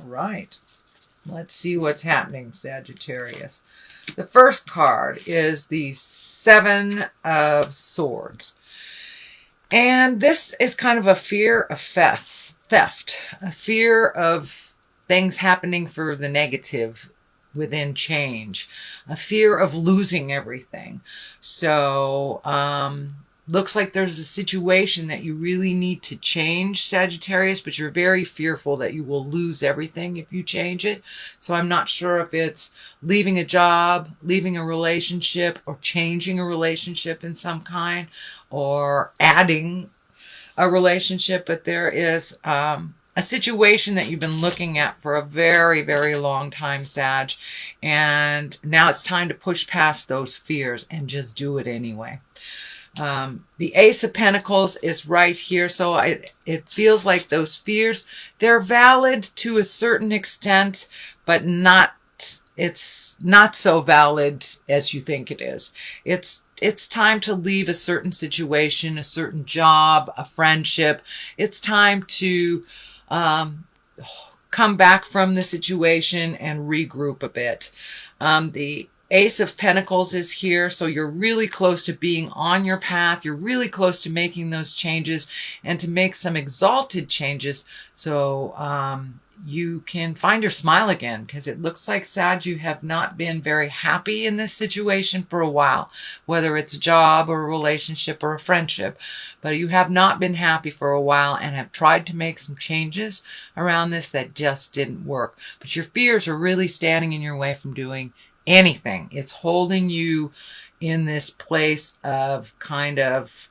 right. Let's see what's happening, Sagittarius. The first card is the Seven of Swords. And this is kind of a fear of theft, a fear of things happening for the negative within change, a fear of losing everything. So, looks like there's a situation that you really need to change, Sagittarius, but you're very fearful that you will lose everything if you change it. So I'm not sure if it's leaving a job, leaving a relationship, or changing a relationship in some kind, or adding a relationship. But there is a situation that you've been looking at for a very, very long time, Sag. And now it's time to push past those fears and just do it anyway. The Ace of Pentacles is right here. So it feels like those fears, they're valid to a certain extent, but it's not so valid as you think it is. It's time to leave a certain situation, a certain job, a friendship. It's time to come back from the situation and regroup a bit. The Ace of Pentacles is here, so you're really close to being on your path. You're really close to making those changes and to make some exalted changes so you can find your smile again, because it looks like, Sag, you have not been very happy in this situation for a while, whether it's a job or a relationship or a friendship, but you have not been happy for a while and have tried to make some changes around this that just didn't work. But your fears are really standing in your way from doing anything. It's holding you in this place of kind of,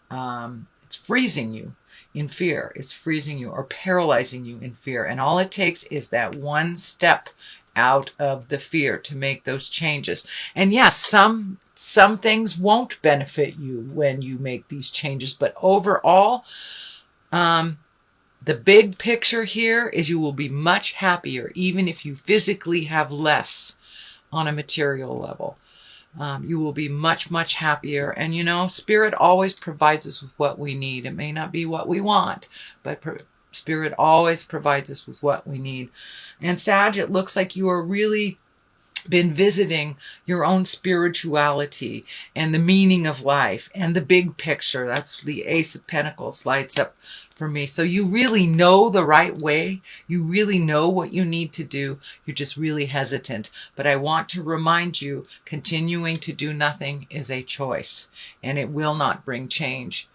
it's freezing you in fear. It's freezing you or paralyzing you in fear. And all it takes is that one step out of the fear to make those changes. And yes, some things won't benefit you when you make these changes, but overall, the big picture here is you will be much happier, even if you physically have less on a material level. You will be much, much happier. And you know, Spirit always provides us with what we need. It may not be what we want, but Spirit always provides us with what we need. And Sag, it looks like you are really been visiting your own spirituality and the meaning of life and the big picture. That's the Ace of Pentacles lights up for me. So you really know the right way. You really know what you need to do. You're just really hesitant. But I want to remind you, continuing to do nothing is a choice, and it will not bring change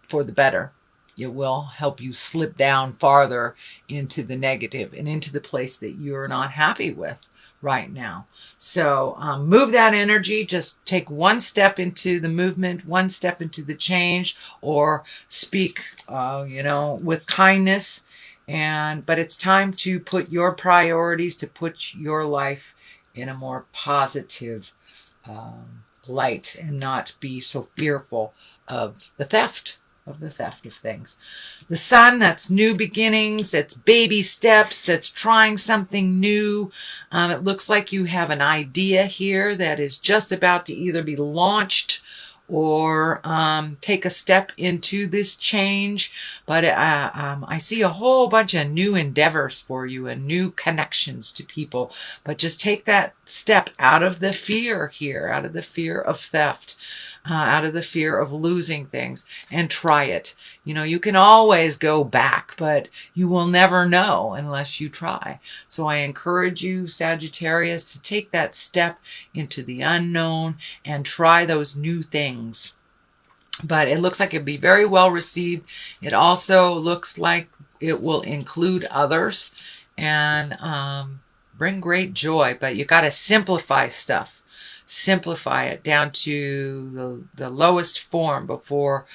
for the better. It will help you slip down farther into the negative and into the place that you're not happy with right now. So move that energy. Just take one step into the movement, one step into the change, or speak, with kindness. But it's time to put your priorities, to put your life in a more positive light and not be so fearful of the theft of things. The Sun, that's new beginnings, that's baby steps, that's trying something new. It looks like you have an idea here that is just about to either be launched or take a step into this change. But I see a whole bunch of new endeavors for you and new connections to people. But just take that step out of the fear here, out of the fear of theft, out of the fear of losing things, and try it. You can always go back, but you will never know unless you try. So I encourage you, Sagittarius, to take that step into the unknown and try those new things. But it looks like it'll be very well received. It also looks like it will include others and bring great joy. But you got to simplify stuff. Simplify it down to the lowest form before,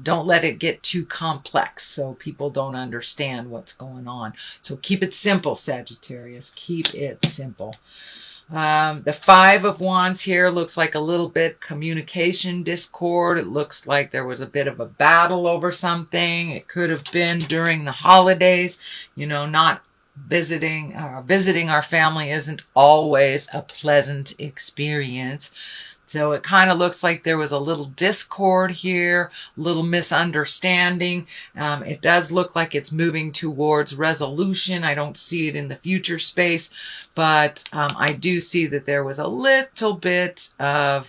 don't let it get too complex so people don't understand what's going on. So keep it simple, Sagittarius. Keep it simple. The Five of Wands here looks like a little bit communication discord. It looks like there was a bit of a battle over something. It could have been during the holidays, not visiting our family isn't always a pleasant experience. So it kind of looks like there was a little discord here, a little misunderstanding. It does look like it's moving towards resolution. I don't see it in the future space, but I do see that there was a little bit of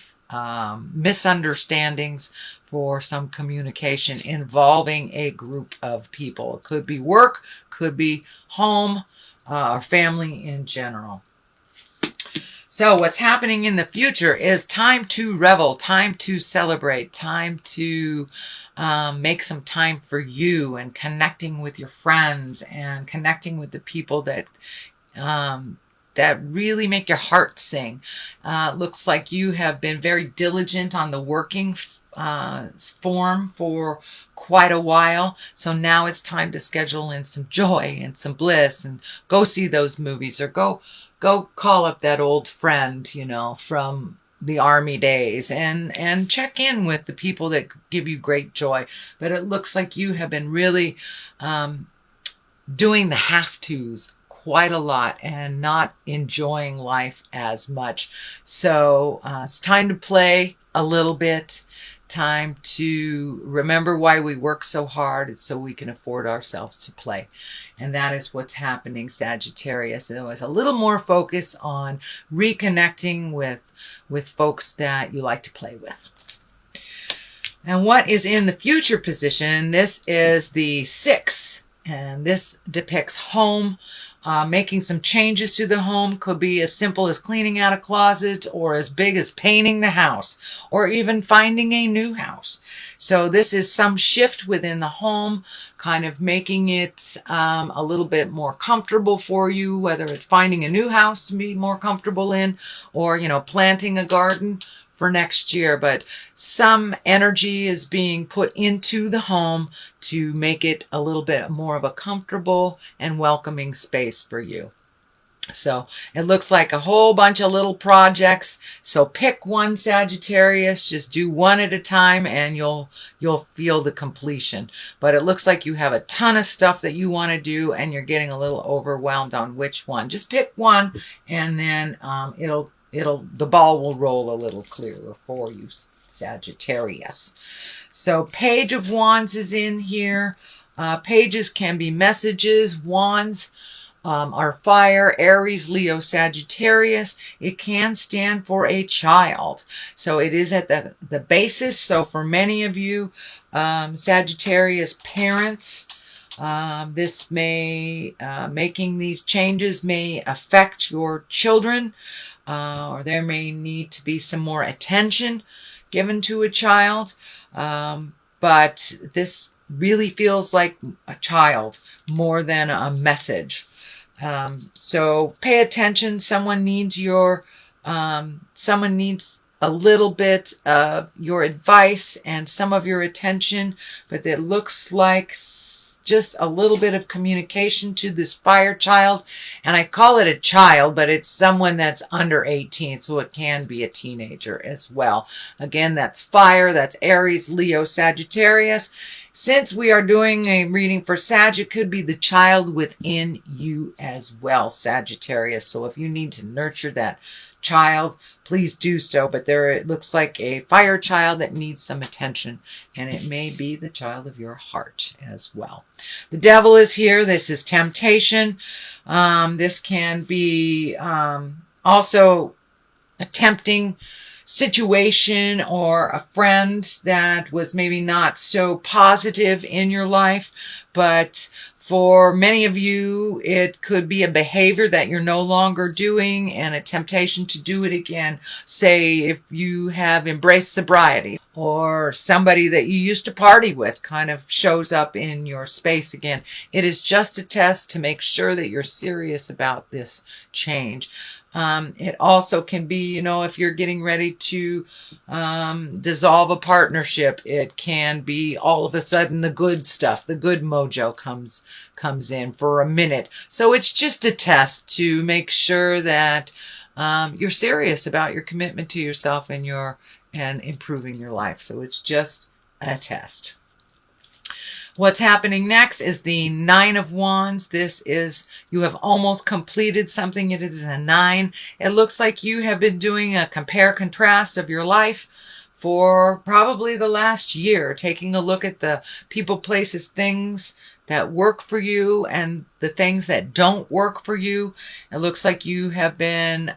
misunderstandings for some communication involving a group of people. It could be work, could be home, or family in general. So what's happening in the future is time to revel, time to celebrate, time to make some time for you and connecting with your friends and connecting with the people that that really make your heart sing. Looks like you have been very diligent on the working form for quite a while. So now it's time to schedule in some joy and some bliss and go see those movies or go call up that old friend, you know, from the army days and check in with the people that give you great joy. But it looks like you have been really doing the have-tos quite a lot and not enjoying life as much. So it's time to play a little bit. Time to remember why we work so hard. It's so we can afford ourselves to play. And that is what's happening, Sagittarius. There was a little more focus on reconnecting with folks that you like to play with. And what is in the future position? This is the 6, and this depicts home. Making some changes to the home could be as simple as cleaning out a closet or as big as painting the house or even finding a new house. So this is some shift within the home, kind of making it a little bit more comfortable for you, whether it's finding a new house to be more comfortable in or, you know, planting a garden for next year. But some energy is being put into the home to make it a little bit more of a comfortable and welcoming space for you. So it looks like a whole bunch of little projects. So pick one, Sagittarius, just do one at a time and you'll feel the completion. But it looks like you have a ton of stuff that you want to do and you're getting a little overwhelmed on which one. Just pick one and then the ball will roll a little clearer for you, Sagittarius. So Page of Wands is in here. Pages can be messages. Wands are fire, Aries, Leo, Sagittarius. It can stand for a child. So it is at the basis. So for many of you, Sagittarius parents, this may, making these changes may affect your children, or there may need to be some more attention given to a child. But this really feels like a child more than a message. So pay attention. Someone needs a little bit of your advice and some of your attention, but it looks like just a little bit of communication to this fire child. And I call it a child, but it's someone that's under 18, so it can be a teenager as well. Again, that's fire, that's Aries, Leo, Sagittarius. Since we are doing a reading for Sag, it could be the child within you as well, Sagittarius. So if you need to nurture that child, please do so. But there, it looks like a fire child that needs some attention, and it may be the child of your heart as well. The devil is here. This is temptation. This can be also a tempting situation or a friend that was maybe not so positive in your life, but for many of you, it could be a behavior that you're no longer doing and a temptation to do it again. Say if you have embraced sobriety or somebody that you used to party with kind of shows up in your space again. It is just a test to make sure that you're serious about this change. It also can be, you know, if you're getting ready to dissolve a partnership, it can be all of a sudden the good stuff, the good mojo comes in for a minute. So it's just a test to make sure that you're serious about your commitment to yourself and improving your life. So it's just a test. What's happening next is the Nine of Wands. This is, you have almost completed something. It is a 9. It looks like you have been doing a compare contrast of your life for probably the last year, taking a look at the people, places, things that work for you and the things that don't work for you. It looks like you have been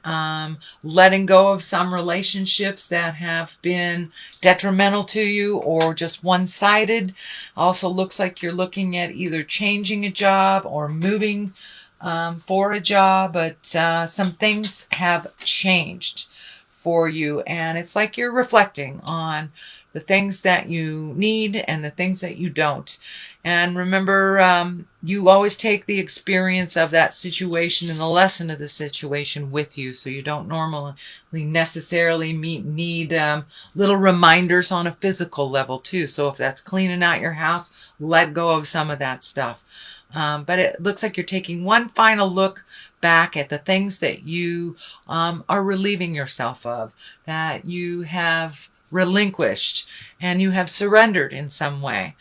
letting go of some relationships that have been detrimental to you or just one-sided. Also looks like you're looking at either changing a job or moving for a job, but some things have changed for you, and it's like you're reflecting on the things that you need and the things that you don't. And remember, you always take the experience of that situation and the lesson of the situation with you, so you don't normally necessarily need little reminders on a physical level too. So if that's cleaning out your house, let go of some of that stuff. But it looks like you're taking one final look back at the things that you are relieving yourself of, that you have relinquished and you have surrendered in some way.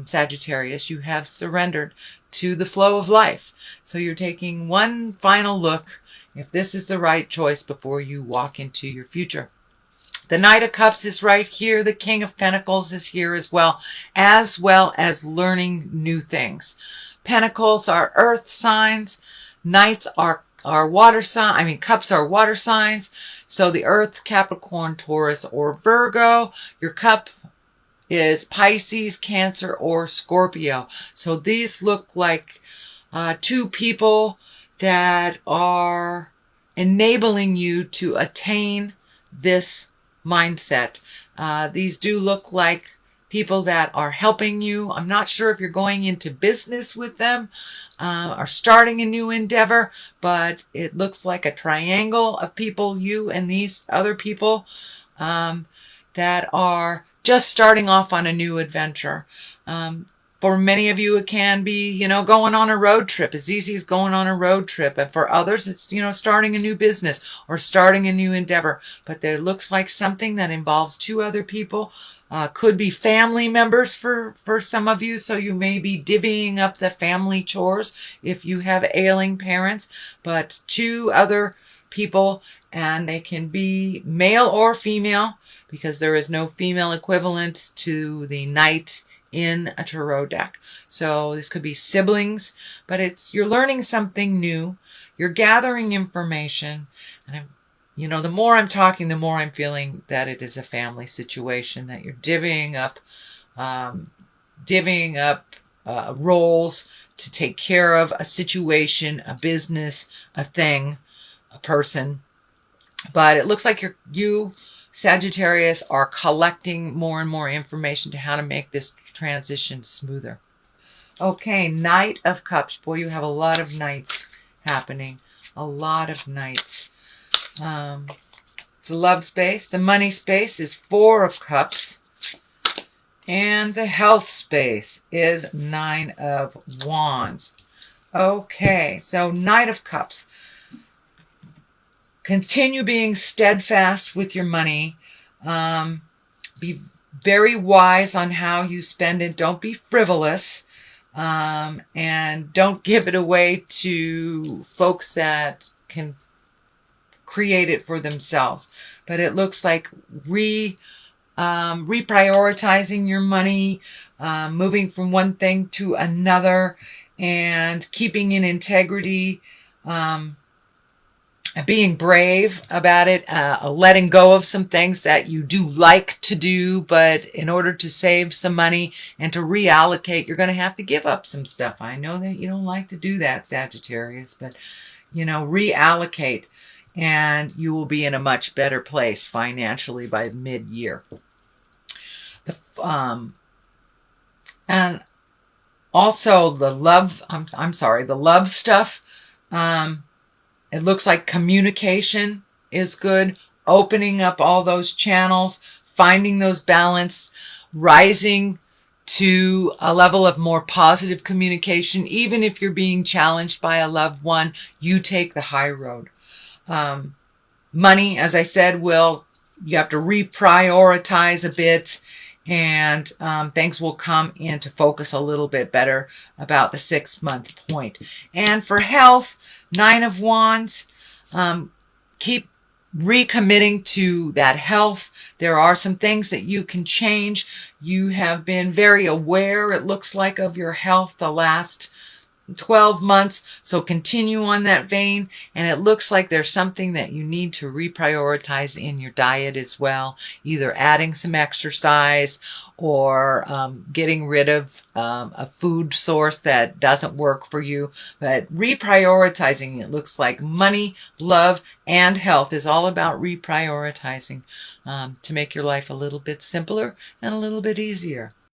Sagittarius, you have surrendered to the flow of life. So you're taking one final look if this is the right choice before you walk into your future. The Knight of Cups is right here. The King of Pentacles is here as well as learning new things. Pentacles are earth signs. Knights are water sign. Cups are water signs. So the earth, Capricorn, Taurus, or Virgo. Your cup is Pisces, Cancer, or Scorpio. So these look like two people that are enabling you to attain this mindset. These do look like people that are helping you. I'm not sure if you're going into business with them or starting a new endeavor, but it looks like a triangle of people, you and these other people that are just starting off on a new adventure. For many of you, it can be, going on a road trip, as easy as going on a road trip. And for others, it's, starting a new business or starting a new endeavor. But there looks like something that involves two other people. Could be family members for some of you. So you may be divvying up the family chores if you have ailing parents. But two other people, and they can be male or female, because there is no female equivalent to the Knight in a tarot deck. So this could be siblings, but you're learning something new. You're gathering information. And the more I'm talking, the more I'm feeling that it is a family situation, that you're divvying up roles to take care of a situation, a business, a thing, a person. But it looks like you Sagittarius are collecting more and more information to how to make this transition smoother. Okay, Knight of Cups. Boy, you have a lot of Knights happening. A lot of Knights. It's a love space. The money space is 4 of Cups. And the health space is 9 of Wands. Okay, so Knight of Cups. Continue being steadfast with your money. Be very wise on how you spend it. Don't be frivolous. And don't give it away to folks that can create it for themselves. But it looks like reprioritizing your money, moving from one thing to another, and keeping in integrity, being brave about it, letting go of some things that you do like to do, but in order to save some money and to reallocate, you're going to have to give up some stuff. I know that you don't like to do that, Sagittarius, but, reallocate, and you will be in a much better place financially by mid-year. And also the love, the love stuff, it looks like communication is good. Opening up all those channels, finding those balance, rising to a level of more positive communication. Even if you're being challenged by a loved one, you take the high road. Money, as I said, you have to reprioritize a bit and things will come into focus a little bit better about the 6-month point. And for health, 9 of Wands, keep recommitting to that health. There are some things that you can change. You have been very aware, it looks like, of your health the last 12 months, so continue on that vein. And it looks like there's something that you need to reprioritize in your diet as well, either adding some exercise or getting rid of a food source that doesn't work for you. But reprioritizing, it looks like money, love, and health is all about reprioritizing to make your life a little bit simpler and a little bit easier.